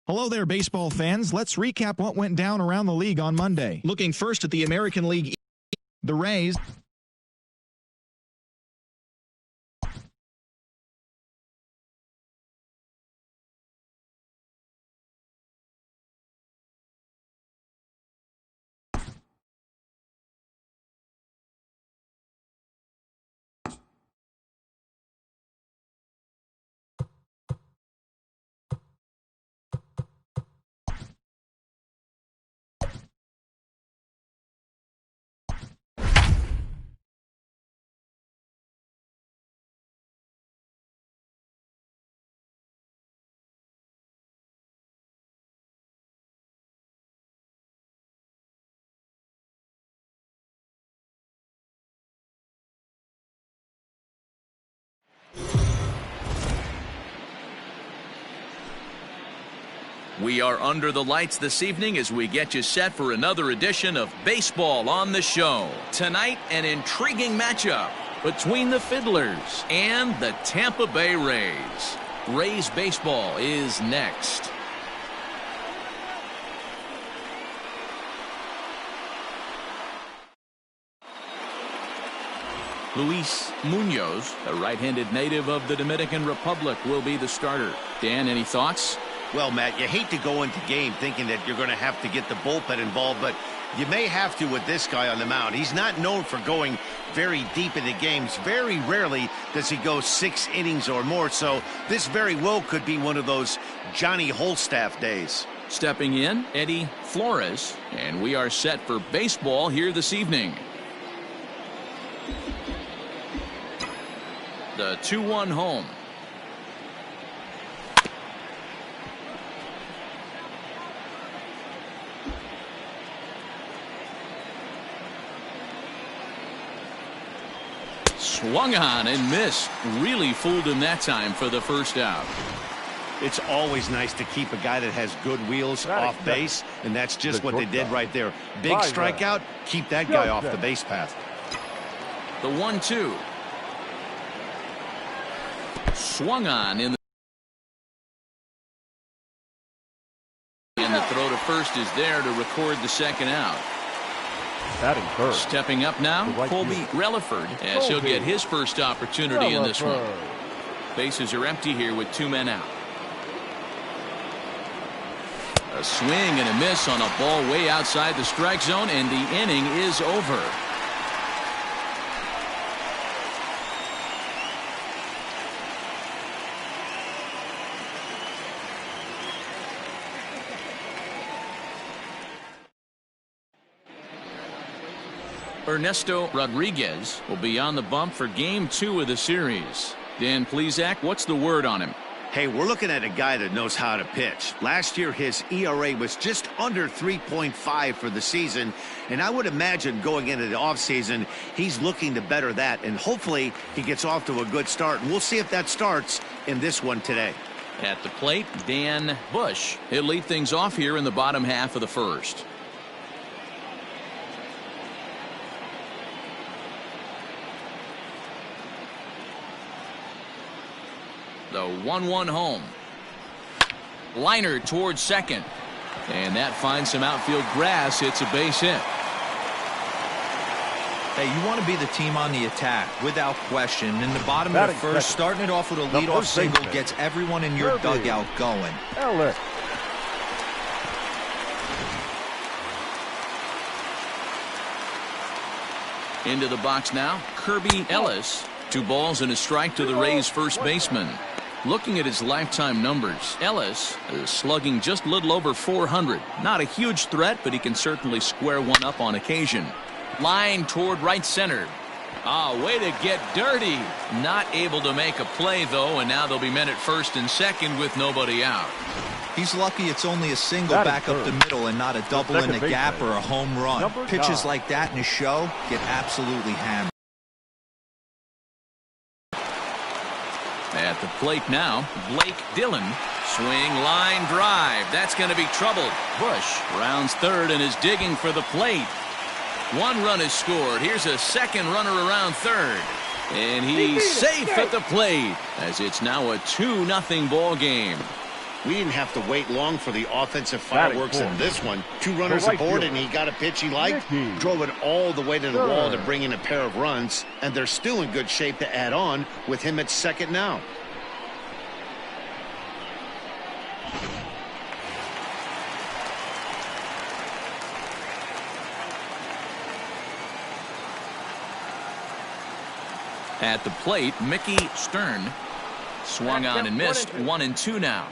Hello there, baseball fans. Let's recap what went down around the league on Monday. Looking first at the American League, the Rays We are under the lights this evening as we get you set for another edition of Baseball on the Show. Tonight, an intriguing matchup between the Fiddlers and the Tampa Bay Rays. Rays baseball is next. Luis Munoz, a right-handed native of the Dominican Republic, will be the starter. Dan, any thoughts? Well, Matt, you hate to go into game thinking that you're going to have to get the bullpen involved, but you may have to with this guy on the mound. He's not known for going very deep into games. Very rarely does he go 6 innings or more, so this very well could be one of those Johnny Holstaff days. Stepping in, Eddie Flores, and we are set for baseball here this evening. The 2-1 home. Swung on and missed. Really fooled him that time for the first out. It's always nice to keep a guy that has good wheels off base, and that's just what they did right there. Big strikeout, keep that guy off the base path. The 1-2. Swung on in the throw to first is there to record the second out. Stepping up now, Colby Relaford, as he'll get his first opportunity in this one. Bases are empty here with 2 men out. A swing and a miss on a ball way outside the strike zone, and the inning is over. Ernesto Rodriguez will be on the bump for Game 2 of the series. Dan Plesac, what's the word on him? Hey, we're looking at a guy that knows how to pitch. Last year, his ERA was just under 3.5 for the season, and I would imagine going into the offseason, he's looking to better that, and hopefully he gets off to a good start, and we'll see if that starts in this one today. At the plate, Dan Bush. He'll lead things off here in the bottom half of the first. The 1-1 home. Liner towards second. And that finds some outfield grass. It's a base hit. Hey, you want to be the team on the attack, without question. In the bottom of the first, starting it off with a leadoff single gets everyone in your dugout going. Into the box now, Kirby Ellis. 2 balls and a strike to the Rays' first baseman. Looking at his lifetime numbers, Ellis is slugging just a little over 400. Not a huge threat, but he can certainly square one up on occasion. Line toward right center. Way to get dirty. Not able to make a play, though, and now they'll be men at first and second with nobody out. He's lucky it's only a single back up the middle and not a double in the gap or a home run. Pitches like that in a show get absolutely hammered. At the plate now, Blake Dillon. Swing, line drive. That's going to be troubled. Bush rounds third and is digging for the plate. 1 run is scored. Here's a second runner around third. And he's safe at the plate as it's now a 2-0 ball game. We didn't have to wait long for the offensive fireworks in this one. 2 runners aboard, and he got a pitch he liked, drove it all the way to the wall to bring in a pair of runs, and they're still in good shape to add on with him at second now. At the plate, Mickey Stern swung on and missed. 1-2 now.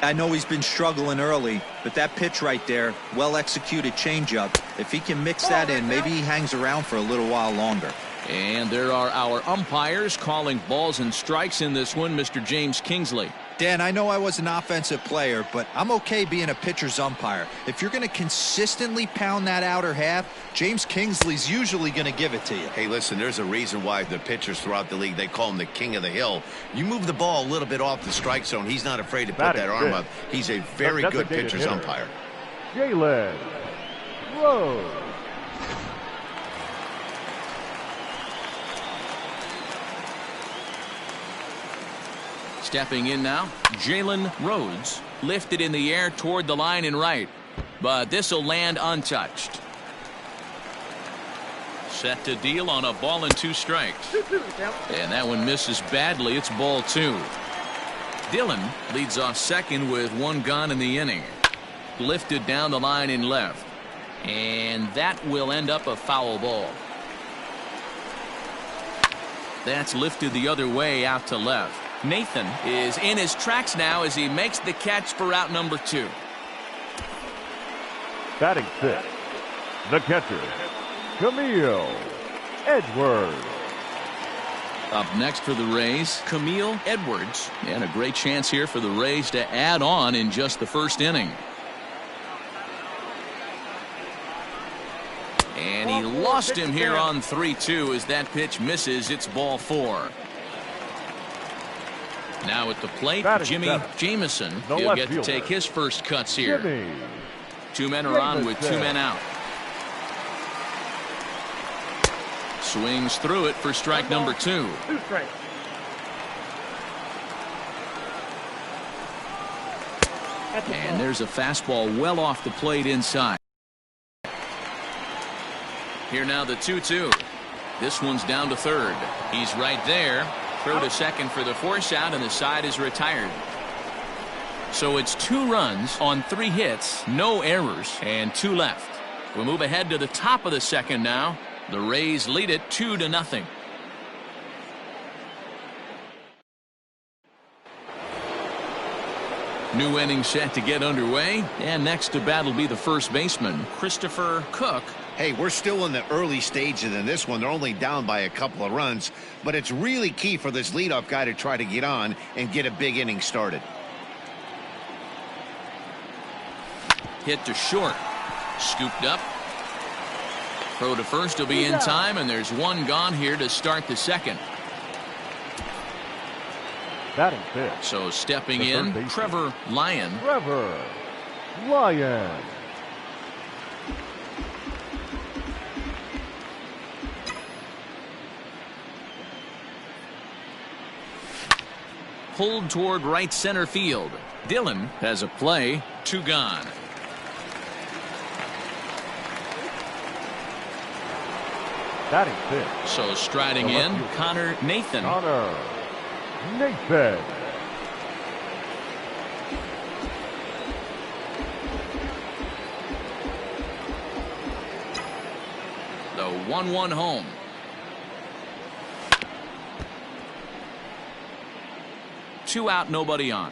I know he's been struggling early, but that pitch right there, well-executed changeup, if he can mix that in, maybe he hangs around for a little while longer. And there are our umpires calling balls and strikes in this one, Mr. James Kingsley. Dan, I know I was an offensive player, but I'm okay being a pitcher's umpire. If you're going to consistently pound that outer half, James Kingsley's usually going to give it to you. Hey, listen, there's a reason why the pitchers throughout the league, they call him the king of the hill. You move the ball a little bit off the strike zone, he's not afraid to put that arm up. He's a very good pitcher's umpire. Jalen Rose. Stepping in now, Jalen Rhodes lifted in the air toward the line and right, but this will land untouched. Set to deal on a ball and 2 strikes. And that one misses badly. It's ball 2. Dillon leads off second with 1 gone in the inning. Lifted down the line and left. And that will end up a foul ball. That's lifted the other way out to left. Nathan is in his tracks now as he makes the catch for out number 2. Batting 6, the catcher, Camille Edwards. Up next for the Rays, Camille Edwards. And a great chance here for the Rays to add on in just the first inning. And he lost him here on 3-2 as that pitch misses. It's ball 4. Now at the plate, Jimmy Jamison. He'll get to take his first cuts here. 2 men are on with 2 men out. Swings through it for strike number 2. 2 strikes. And there's a fastball well off the plate inside. Here now the 2-2. This one's down to third. He's right there. Throw to second for the force out, and the side is retired. So it's 2 runs on 3 hits, no errors, and 2 left. We move ahead to the top of the second now. The Rays lead it 2-0. New inning set to get underway, and next to bat will be the first baseman, Christopher Cook. Hey, we're still in the early stages in this one. They're only down by a couple of runs, but it's really key for this leadoff guy to try to get on and get a big inning started. Hit to short. Scooped up. Throw to first will be in time, and there's 1 gone here to start the second. Batting 5. So stepping in, Trevor Lyon. Trevor Lyon. Pulled toward right center field. Dillon has a play. 2 gone. Batting 5. So striding in, Connor Nathan. Connor Nathan. The 1-1 home. Two out, nobody on.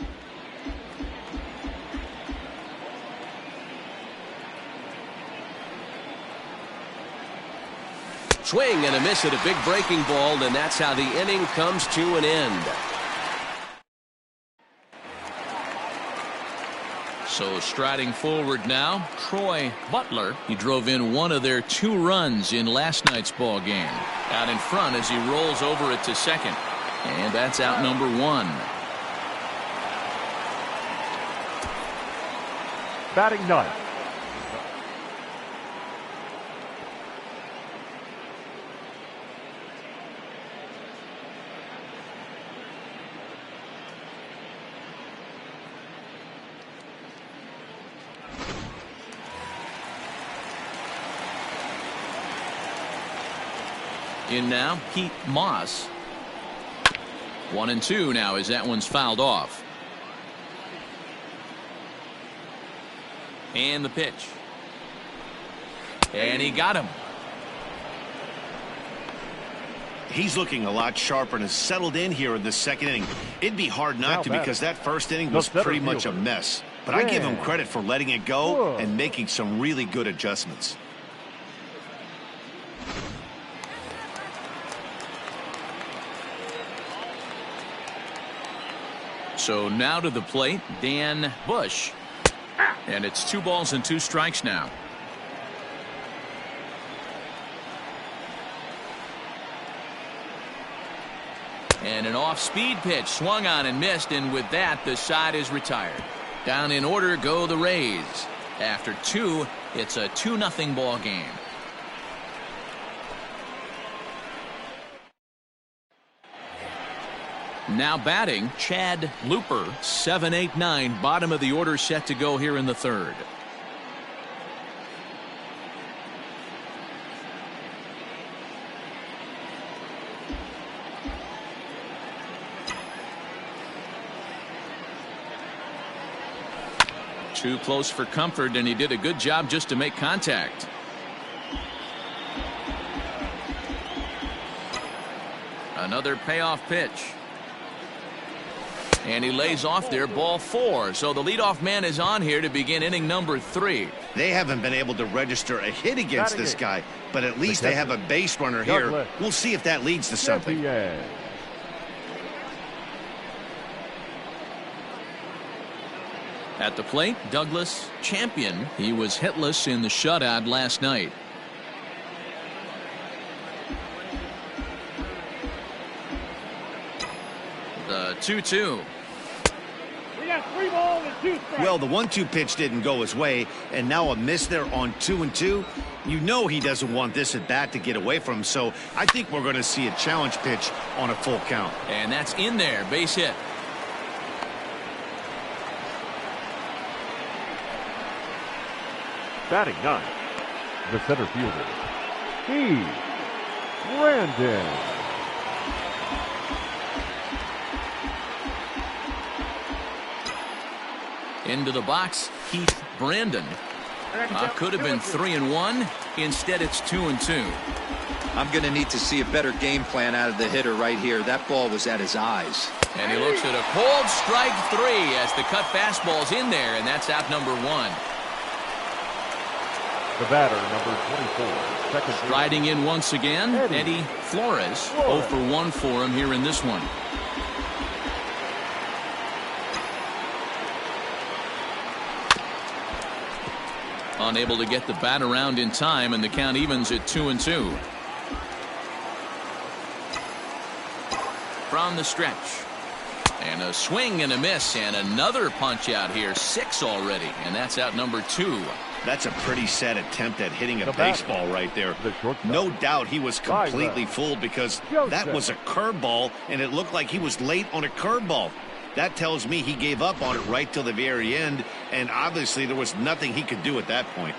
Swing and a miss at a big breaking ball, and that's how the inning comes to an end. So striding forward now, Troy Butler. He drove in 1 of their 2 runs in last night's ball game. Out in front as he rolls over it to second. And that's out number 1. Batting 9th. In now, Pete Moss. 1-2 now as that one's fouled off. And the pitch. And he got him. He's looking a lot sharper and has settled in here in the second inning. It'd be hard not to because that first inning was pretty much a mess. But I give him credit for letting it go and making some really good adjustments. So now to the plate, Dan Bush. And it's 2 balls and 2 strikes now. And an off-speed pitch swung on and missed, and with that, the side is retired. Down in order go the Rays. After 2, it's a 2-0 ball game. Now batting, Chad Looper, 7-8-9, bottom of the order set to go here in the third. Too close for comfort, and he did a good job just to make contact. Another payoff pitch. And he lays off there, ball 4. So the leadoff man is on here to begin inning number 3. They haven't been able to register a hit against this guy, but at least they have a base runner here. We'll see if that leads to something. At the plate, Douglas Champion. He was hitless in the shutout last night. The 2-2. We got 3 balls and 2 strikes. Well, the 1-2 pitch didn't go his way, and now a miss there on 2-2. You know he doesn't want this at bat to get away from him, so I think we're going to see a challenge pitch on a full count. And that's in there, base hit. Batting 9, the center fielder, Steve Brandon. Into the box, Keith Brandon. Could have been 3-1. Instead, it's 2-2. I'm going to need to see a better game plan out of the hitter right here. That ball was at his eyes. And he looks at a cold strike 3 as the cut fastball's in there, and that's out number 1. The batter, number 24, second. Striding in once again, Eddie Flores. 0 for 1 for him here in this one. Unable to get the bat around in time, and the count evens at 2-2. From the stretch. And a swing and a miss, and another punch out here. 6 already, and that's out number 2. That's a pretty sad attempt at hitting a baseball right there. No doubt he was completely fooled because that was a curveball, and it looked like he was late on a curveball. That tells me he gave up on it right till the very end, and obviously there was nothing he could do at that point.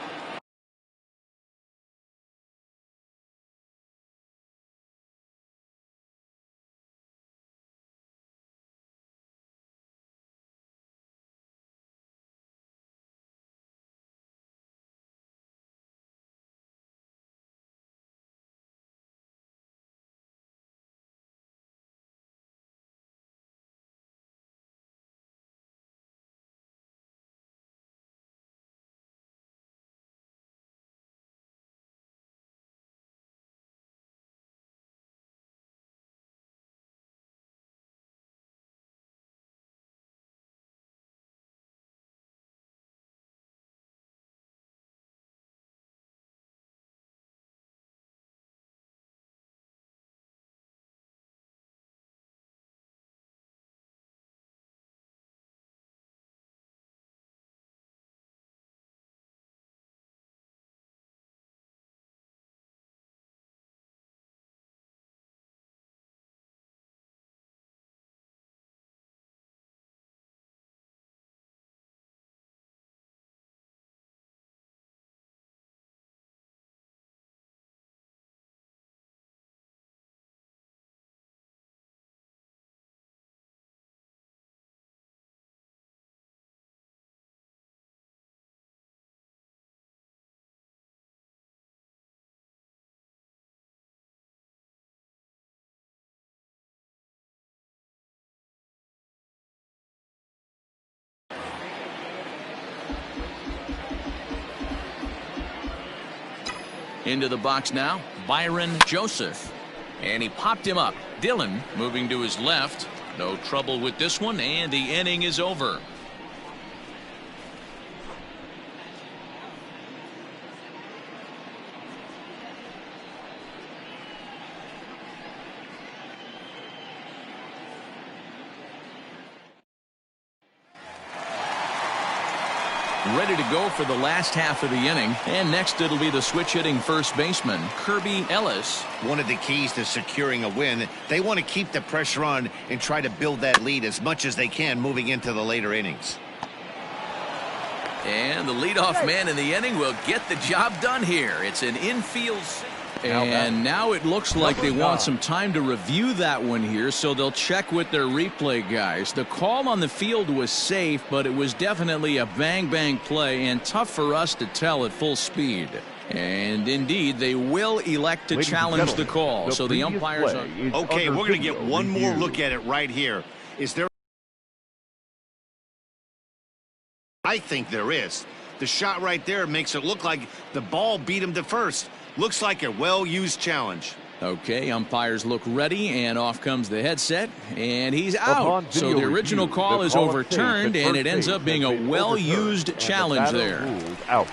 Into the box now, Byron Joseph. And he popped him up. Dillon moving to his left. No trouble with this one, and the inning is over. Ready to go for the last half of the inning. And next it'll be the switch-hitting first baseman, Kirby Ellis. One of the keys to securing a win, they want to keep the pressure on and try to build that lead as much as they can moving into the later innings. And the leadoff man in the inning will get the job done here. It's an infield. And now it looks like they want some time to review that one here, so they'll check with their replay guys. The call on the field was safe, but it was definitely a bang-bang play and tough for us to tell at full speed. And indeed, they will elect to challenge the call. So the umpires are... Okay, we're going to get one more look at it right here. Is there... I think there is. The shot right there makes it look like the ball beat him to first. Looks like a well-used challenge. Okay, umpires look ready, and off comes the headset, and he's out. So the original call is overturned, and it ends up being a well-used challenge there. Out.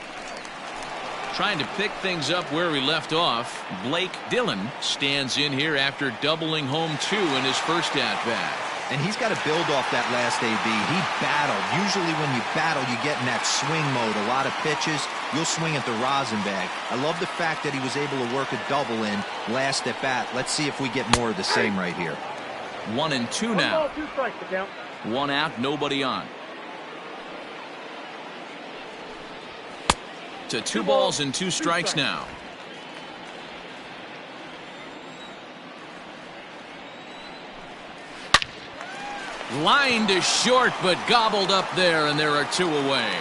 Trying to pick things up where we left off, Blake Dillon stands in here after doubling home 2 in his first at-bat. And he's got to build off that last AB. He battled. Usually when you battle, you get in that swing mode. A lot of pitches, you'll swing at the rosin bag. I love the fact that he was able to work a double in last at bat. Let's see if we get more of the same right here. 1 and 2 now. 2 strikes to count. 1 out, nobody on. To 2 balls and 2 strikes now. Line to short, but gobbled up there, and there are 2 away.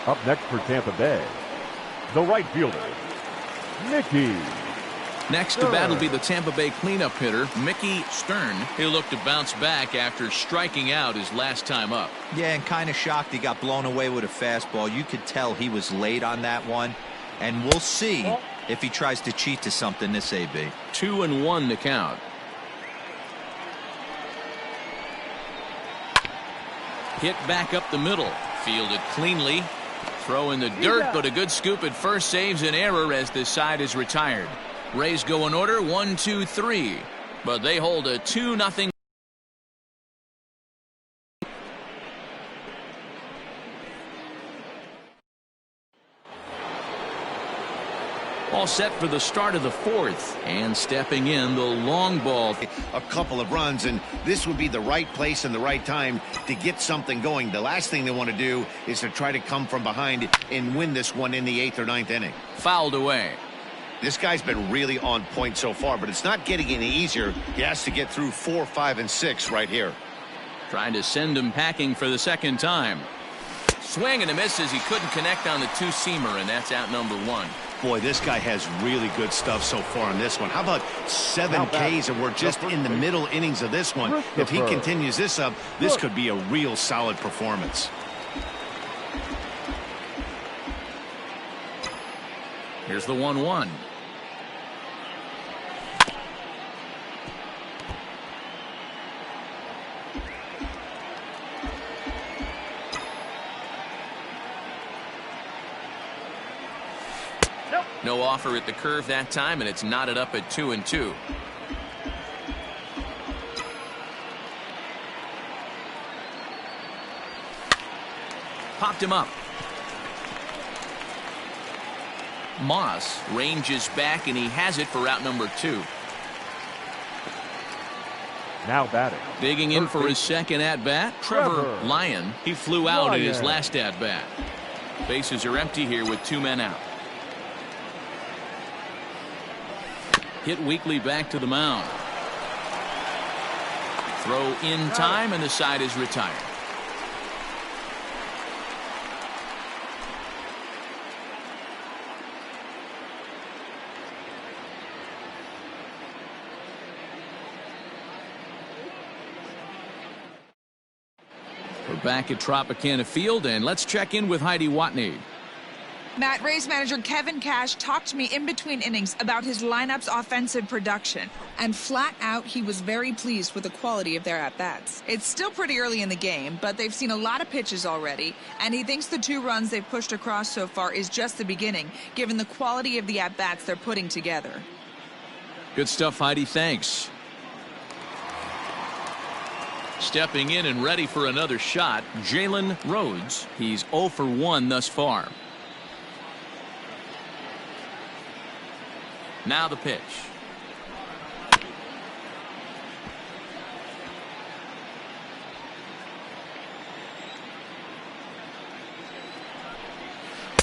Up next for Tampa Bay, the right fielder, Mickey. Next to bat will be the Tampa Bay cleanup hitter, Mickey Stern. He'll look to bounce back after striking out his last time up. Yeah, and kind of shocked he got blown away with a fastball. You could tell he was late on that one, and we'll see if he tries to cheat to something this AB. 2-1 to count. Hit back up the middle. Fielded cleanly. Throw in the dirt, but a good scoop at first saves an error as this side is retired. Rays go in order 1, 2, 3. But they hold a 2-0. All set for the start of the 4th, and stepping in the long ball. A couple of runs, and this would be the right place and the right time to get something going. The last thing they want to do is to try to come from behind and win this one in the 8th or 9th inning. Fouled away. This guy's been really on point so far, but it's not getting any easier. He has to get through 4, 5, and 6 right here. Trying to send him packing for the second time. Swing and a miss as he couldn't connect on the 2-seamer, and that's out number 1. Boy, this guy has really good stuff so far in this one. How about 7 Ks, and we're just in the middle innings of this one. If he continues this up, this could be a real solid performance. Here's the 1-1. No offer at the curve that time, and it's knotted up at 2-2. Popped him up. Moss ranges back, and he has it for out number 2. Now batting. Digging in for his second at-bat, Trevor Lyon. He flew out in his last at-bat. Bases are empty here with 2 men out. Hit weakly back to the mound. Throw in time, and the side is retired. We're back at Tropicana Field, and let's check in with Heidi Watney. Matt, Rays manager Kevin Cash talked to me in between innings about his lineup's offensive production. And flat out, he was very pleased with the quality of their at-bats. It's still pretty early in the game, but they've seen a lot of pitches already. And he thinks the 2 runs they've pushed across so far is just the beginning, given the quality of the at-bats they're putting together. Good stuff, Heidi. Thanks. Stepping in and ready for another shot, Jalen Rhodes. He's 0 for 1 thus far. Now the pitch.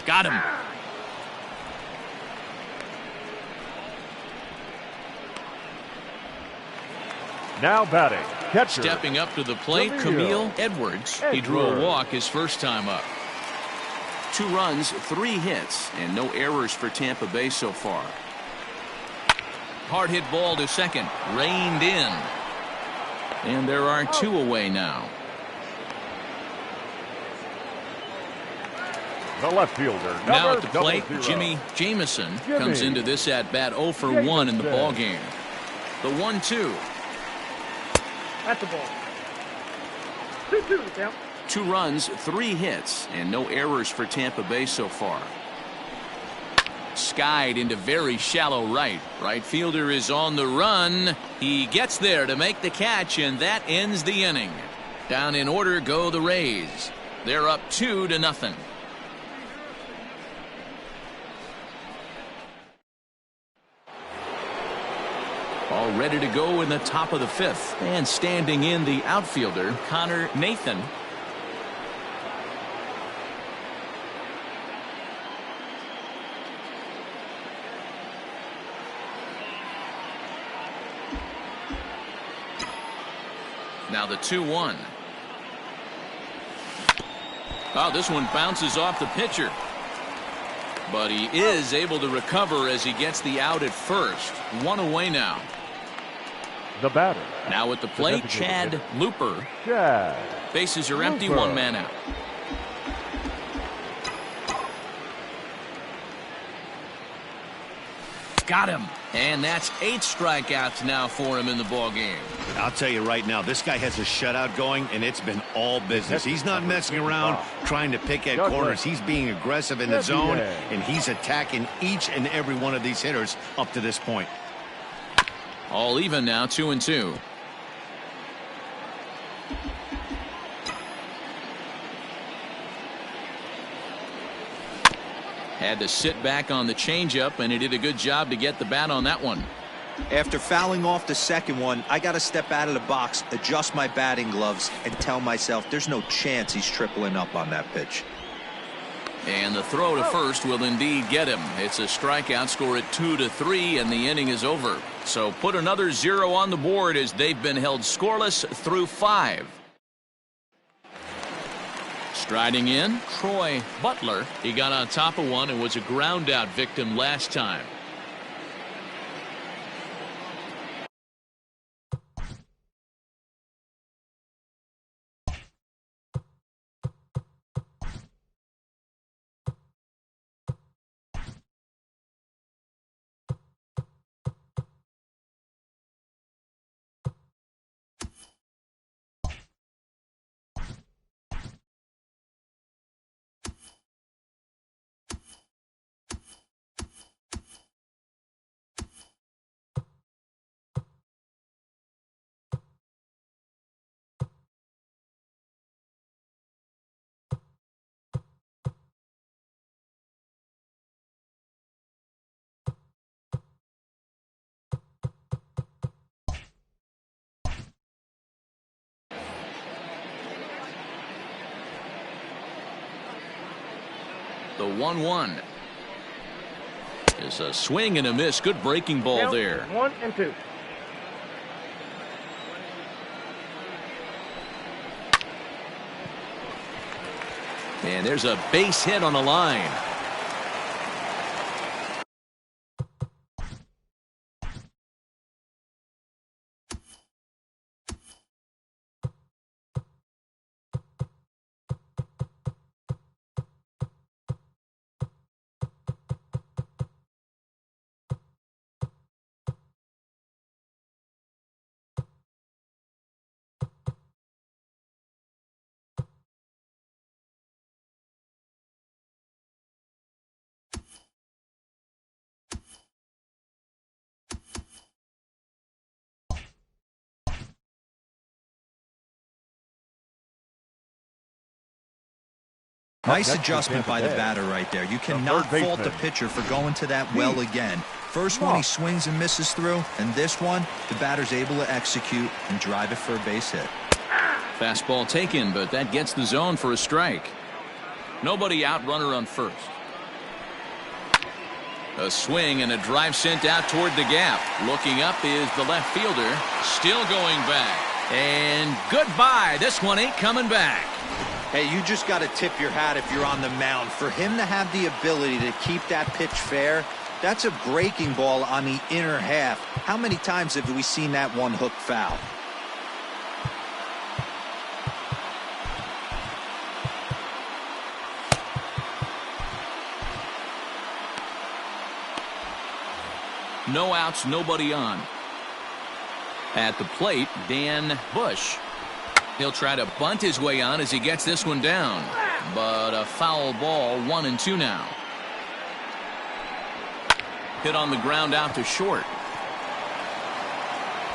Got him. Now batting, catcher. Stepping up to the plate, Camille Edwards. He drew a walk his first time up. 2 runs, 3 hits, and no errors for Tampa Bay so far. Hard hit ball to second, reined in. And there are 2 away now. The left fielder. Now at the plate, 00. Jimmy Jamison comes into this at bat 0 for 1 in the ball game. The 1-2. At the ball. 2-2 count. 2 runs, 3 hits, and no errors for Tampa Bay so far. Skied into very shallow right. Right fielder is on the run. He gets there to make the catch, and that ends the inning. Down in order go the Rays. They're up 2-0. All ready to go in the top of the 5th. And standing in the outfielder, Connor Nathan. Now the 2-1. Oh, this one bounces off the pitcher. But he is able to recover as he gets the out at first. 1 away now. The batter. Now at the plate, Chad Looper. Chad. Bases are empty, Looper. 1 man out. Got him. And that's 8 strikeouts now for him in the ball game. I'll tell you right now, this guy has a shutout going, and it's been all business. He's not messing around trying to pick at corners. He's being aggressive in the zone, and he's attacking each and every one of these hitters up to this point. All even now, 2-2. Had to sit back on the changeup, and he did a good job to get the bat on that one. After fouling off the second one, I got to step out of the box, adjust my batting gloves, and tell myself there's no chance he's tripling up on that pitch. And the throw to first will indeed get him. It's a strikeout, score at 2-3, and the inning is over. So put another 0 on the board as they've been held scoreless through 5. Striding in, Troy Butler. He got on top of one and was a ground out victim last time. The 1-1 is a swing and a miss. Good breaking ball Count, there. 1-2. And there's a base hit on the line. Nice adjustment by the batter right there. You cannot fault the pitcher for going to that well again. First one he swings and misses through, and this one the batter's able to execute and drive it for a base hit. Fastball taken, but that gets the zone for a strike. Nobody out, runner on first. A swing and a drive sent out toward the gap. Looking up is the left fielder, still going back. And goodbye. This one ain't coming back. Hey, you just got to tip your hat if you're on the mound. For him to have the ability to keep that pitch fair, that's a breaking ball on the inner half. How many times have we seen that one hook foul? No outs, nobody on. At the plate, Dan Bush. He'll try to bunt his way on as he gets this one down. But a foul ball, 1-2 now. Hit on the ground out to short.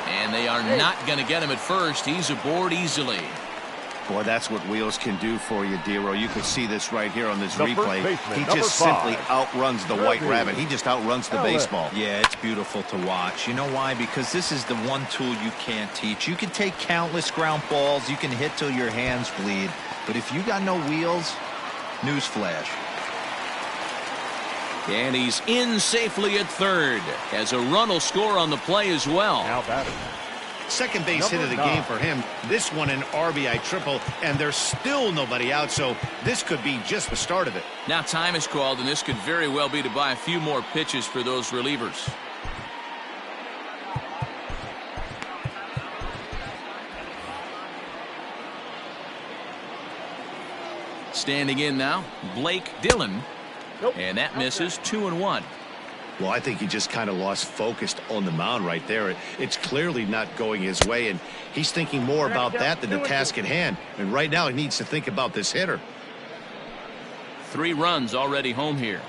And they are not going to get him at first. He's aboard easily. Boy, that's what wheels can do for you, Dero. You can see this right here on this replay. He just simply outruns the white rabbit. He just outruns the baseball. Yeah, it's beautiful to watch. You know why? Because this is the one tool you can't teach. You can take countless ground balls. You can hit till your hands bleed. But if you got no wheels, newsflash. And he's in safely at third, as a run will score on the play as well. Now batting. Second base hit of the game for him. This one an RBI triple, and there's still nobody out, so this could be just the start of it. Now time is called, and this could very well be to buy a few more pitches for those relievers. Standing in now, Blake Dillon. And that misses. 2-1. Well, I think he just kind of lost focus on the mound right there. It's clearly not going his way, and he's thinking more about that than the task at hand. And right now he needs to think about this hitter. 3 runs already home here.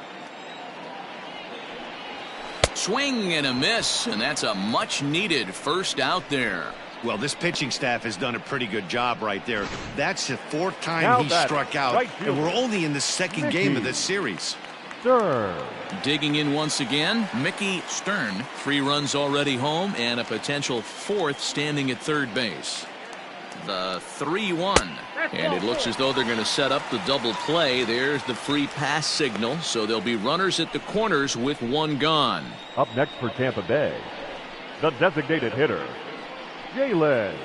Swing and a miss, and that's a much-needed first out there. Well, this pitching staff has done a pretty good job right there. That's the 4th time he struck out, and we're only in the second game of this series. Stern. Digging in once again, Mickey Stern. 3 runs already home and a potential 4th standing at third base. The 3-1. And it looks as though they're going to set up the double play. There's the free pass signal. So there'll be runners at the corners with 1 gone. Up next for Tampa Bay, the designated hitter, Jalen.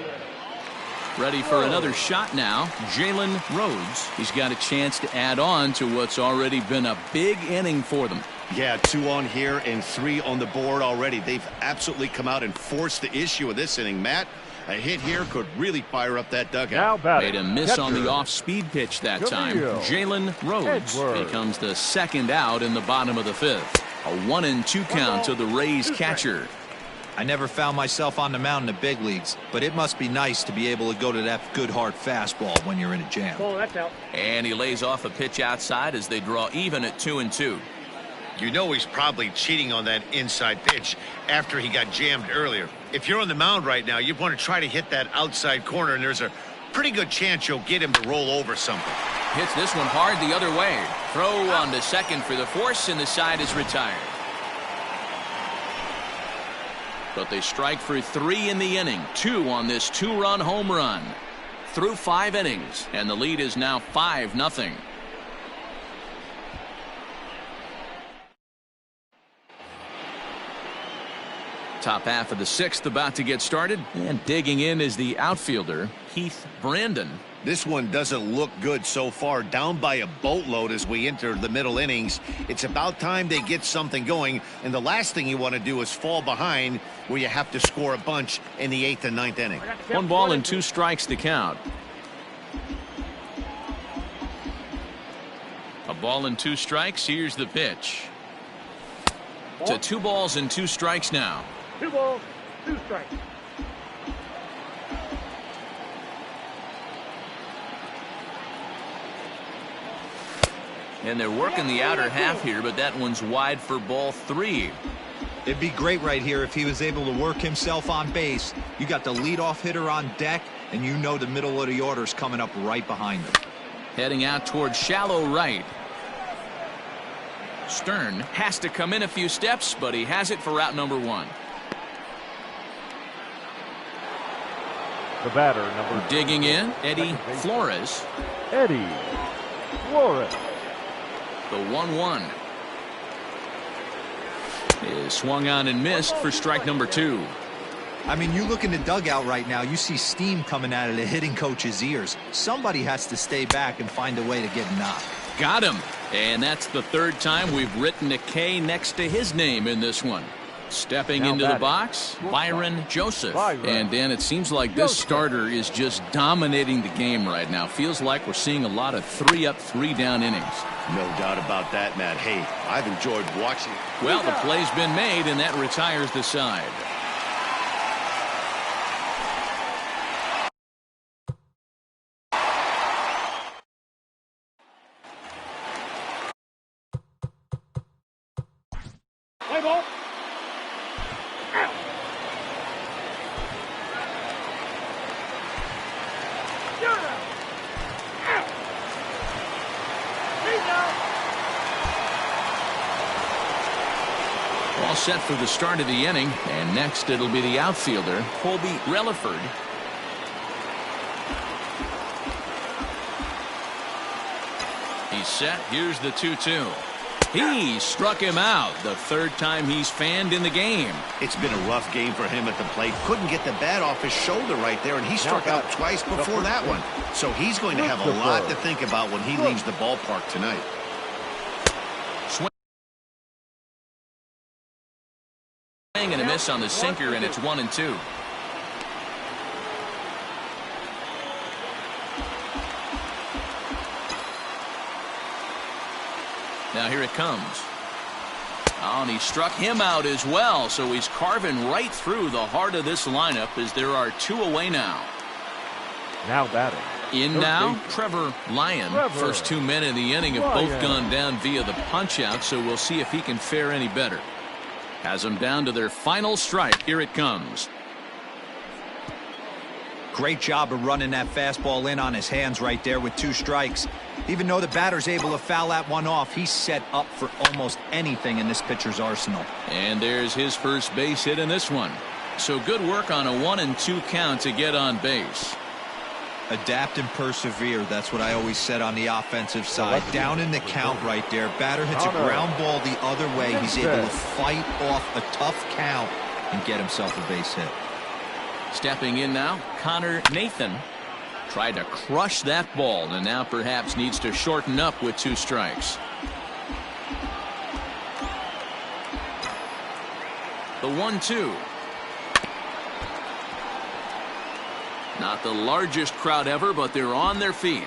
Ready for another shot now, Jalen Rhodes. He's got a chance to add on to what's already been a big inning for them. Yeah, 2 on here and 3 on the board already. They've absolutely come out and forced the issue of this inning. Matt, a hit here could really fire up that dugout. Made a miss on the off-speed pitch that time. Jalen Rhodes becomes the 2nd out in the bottom of the 5th. A 1-2 count to the Rays catcher. I never found myself on the mound in the big leagues, but it must be nice to be able to go to that good hard fastball when you're in a jam. Oh, that's out. And he lays off a pitch outside as they draw even at 2-2. You know he's probably cheating on that inside pitch after he got jammed earlier. If you're on the mound right now, you want to try to hit that outside corner, and there's a pretty good chance you'll get him to roll over something. Hits this one hard the other way. Throw on to second for the force, and the side is retired. But they strike for 3 in the inning. 2 on this 2-run home run. Through 5 innings, and the lead is now 5-0. Top half of the 6th about to get started, and digging in is the outfielder, Heath Brandon. This one doesn't look good so far. Down by a boatload as we enter the middle innings. It's about time they get something going, and the last thing you want to do is fall behind where you have to score a bunch in the 8th and 9th inning. 1 ball and 2 strikes to count. A ball and 2 strikes. Here's the pitch. To 2 balls and 2 strikes now. 2 balls, 2 strikes. And they're working the outer half here, but that one's wide for ball 3. It'd be great right here if he was able to work himself on base. You got the leadoff hitter on deck, and you know the middle of the order's coming up right behind him. Heading out towards shallow right. Stern has to come in a few steps, but he has it for route number 1. The batter, number Digging in, Eddie Flores. Eddie Flores. The 1-1 is swung on and missed for strike number 2. I mean, you look in the dugout right now, you see steam coming out of the hitting coach's ears. Somebody has to stay back and find a way to get knocked. Got him. And that's the 3rd time we've written a K next to his name in this one. Stepping now into the box, Byron Joseph. And Dan, it seems like this starter is just dominating the game right now. Feels like we're seeing a lot of 3-up, 3-down innings. No doubt about that, Matt. Hey, I've enjoyed watching. Well, the play's been made, and that retires the side. Play ball. All set for the start of the inning, and next it'll be the outfielder, Colby Relaford. He's set. Here's the 2-2. He struck him out, the 3rd time he's fanned in the game. It's been a rough game for him at the plate. Couldn't get the bat off his shoulder right there, and he struck out twice before that one. So he's going to have a lot to think about when he leaves the ballpark tonight. And a miss on the sinker, and it's 1-2. Now here it comes. Oh, and he struck him out as well, so he's carving right through the heart of this lineup as there are 2 away now. Now batting. In now, Trevor Lyon. First 2 men in the inning have both gone down via the punch-out, so we'll see if he can fare any better. Has them down to their final strike. Here it comes. Great job of running that fastball in on his hands right there with 2 strikes. Even though the batter's able to foul that one off, he's set up for almost anything in this pitcher's arsenal. And there's his first base hit in this one. So good work on a 1-2 count to get on base. Adapt and persevere. That's what I always said on the offensive side. Down in the count right there. Batter hits a ground ball the other way. He's able to fight off a tough count and get himself a base hit. Stepping in now, Connor Nathan. Tried to crush that ball and now perhaps needs to shorten up with 2 strikes. The 1-2. Not the largest crowd ever, but they're on their feet.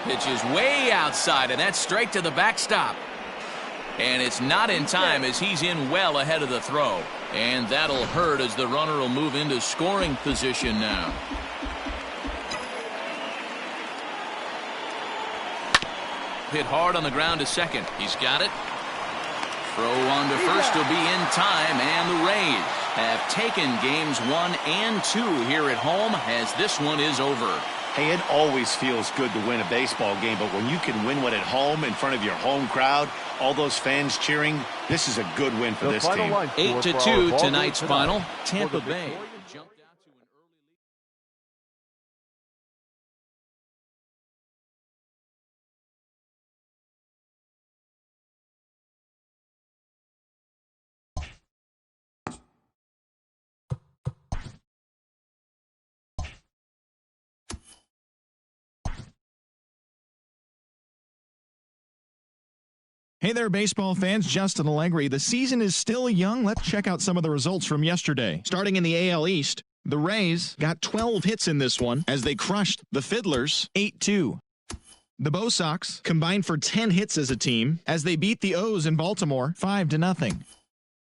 Pitch is way outside, and that's straight to the backstop. And it's not in time as he's in well ahead of the throw. And that'll hurt as the runner will move into scoring position now. Hit hard on the ground to second. He's got it. Throw on to first will be in time, and the Rays have taken games 1 and 2 here at home as this one is over. Hey, it always feels good to win a baseball game, but when you can win one at home in front of your home crowd, all those fans cheering, this is a good win for this team. 8-2 tonight's final. Tampa Bay jumped out to an early lead. Hey there, baseball fans. Justin Allegri. The season is still young. Let's check out some of the results from yesterday. Starting in the AL East, the Rays got 12 hits in this one as they crushed the Fiddlers 8-2. The Bo Sox combined for 10 hits as a team as they beat the O's in Baltimore 5-0.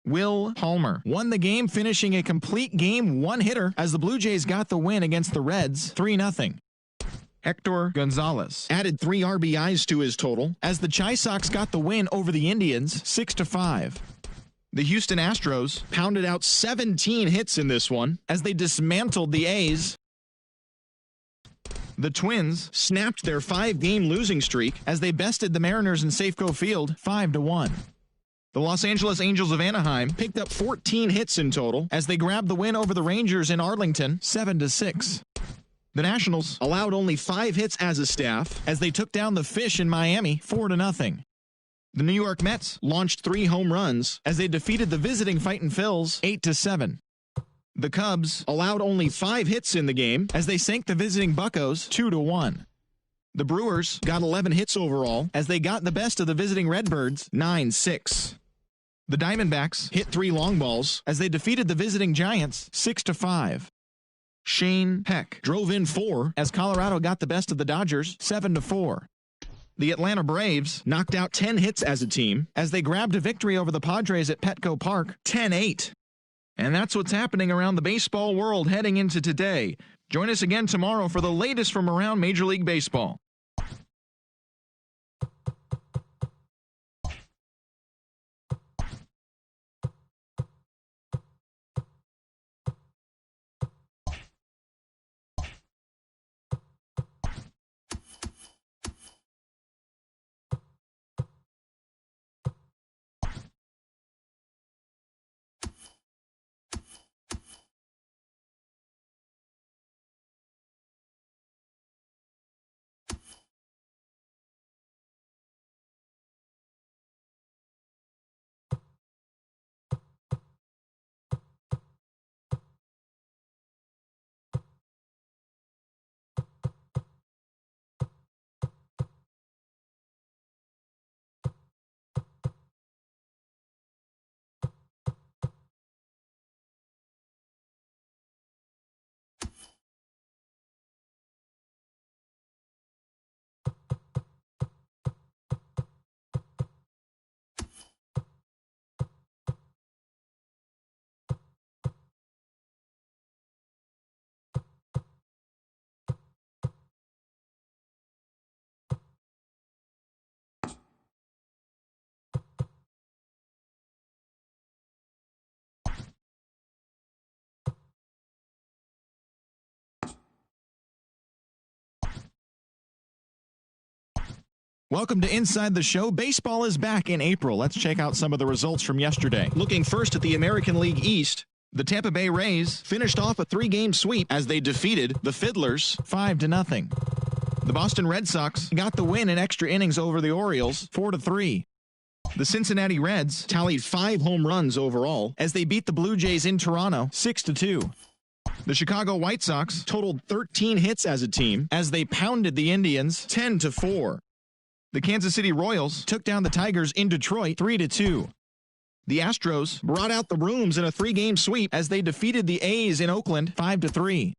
Will Palmer won the game, finishing a complete game one-hitter as the Blue Jays got the win against the Reds 3-0. Hector Gonzalez added 3 RBIs to his total as the Chi Sox got the win over the Indians 6-5. The Houston Astros pounded out 17 hits in this one as they dismantled the A's. The Twins snapped their 5-game losing streak as they bested the Mariners in Safeco Field 5-1. The Los Angeles Angels of Anaheim picked up 14 hits in total as they grabbed the win over the Rangers in Arlington 7-6. The Nationals allowed only 5 hits as a staff as they took down the Fish in Miami 4-0. The New York Mets launched 3 home runs as they defeated the visiting Fightin' Phils 8-7. The Cubs allowed only 5 hits in the game as they sank the visiting Buccos 2-1. The Brewers got 11 hits overall as they got the best of the visiting Redbirds 9-6. The Diamondbacks hit 3 long balls as they defeated the visiting Giants 6-5. Shane Peck drove in 4 as Colorado got the best of the Dodgers 7-4. The Atlanta Braves knocked out 10 hits as a team as they grabbed a victory over the Padres at Petco Park 10-8. And that's what's happening around the baseball world heading into today. Join us again tomorrow for the latest from around Major League Baseball. Welcome to Inside the Show. Baseball is back in April. Let's check out some of the results from yesterday. Looking first at the American League East, the Tampa Bay Rays finished off a 3-game sweep as they defeated the Fiddlers 5-0. The Boston Red Sox got the win in extra innings over the Orioles 4-3. The Cincinnati Reds tallied 5 home runs overall as they beat the Blue Jays in Toronto 6-2. The Chicago White Sox totaled 13 hits as a team as they pounded the Indians 10-4. The Kansas City Royals took down the Tigers in Detroit 3-2. The Astros brought out the rooms in a 3-game sweep as they defeated the A's in Oakland 5-3.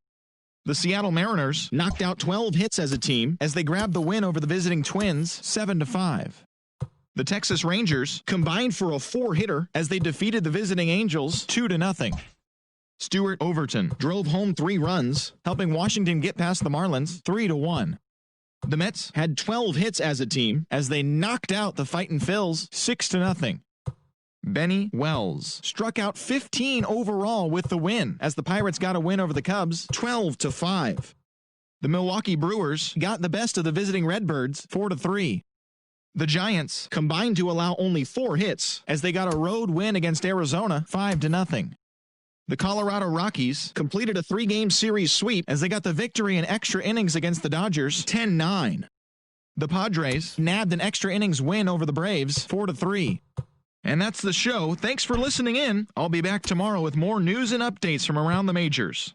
The Seattle Mariners knocked out 12 hits as a team as they grabbed the win over the visiting Twins 7-5. The Texas Rangers combined for a 4-hitter as they defeated the visiting Angels 2-0. Stuart Overton drove home 3 runs, helping Washington get past the Marlins 3-1. The Mets had 12 hits as a team as they knocked out the Fightin' Phils 6-0. Benny Wells struck out 15 overall with the win as the Pirates got a win over the Cubs 12-5. The Milwaukee Brewers got the best of the visiting Redbirds 4-3. The Giants combined to allow only 4 hits as they got a road win against Arizona 5-0. The Colorado Rockies completed a 3-game series sweep as they got the victory in extra innings against the Dodgers 10-9. The Padres nabbed an extra innings win over the Braves 4-3. And that's the show. Thanks for listening in. I'll be back tomorrow with more news and updates from around the majors.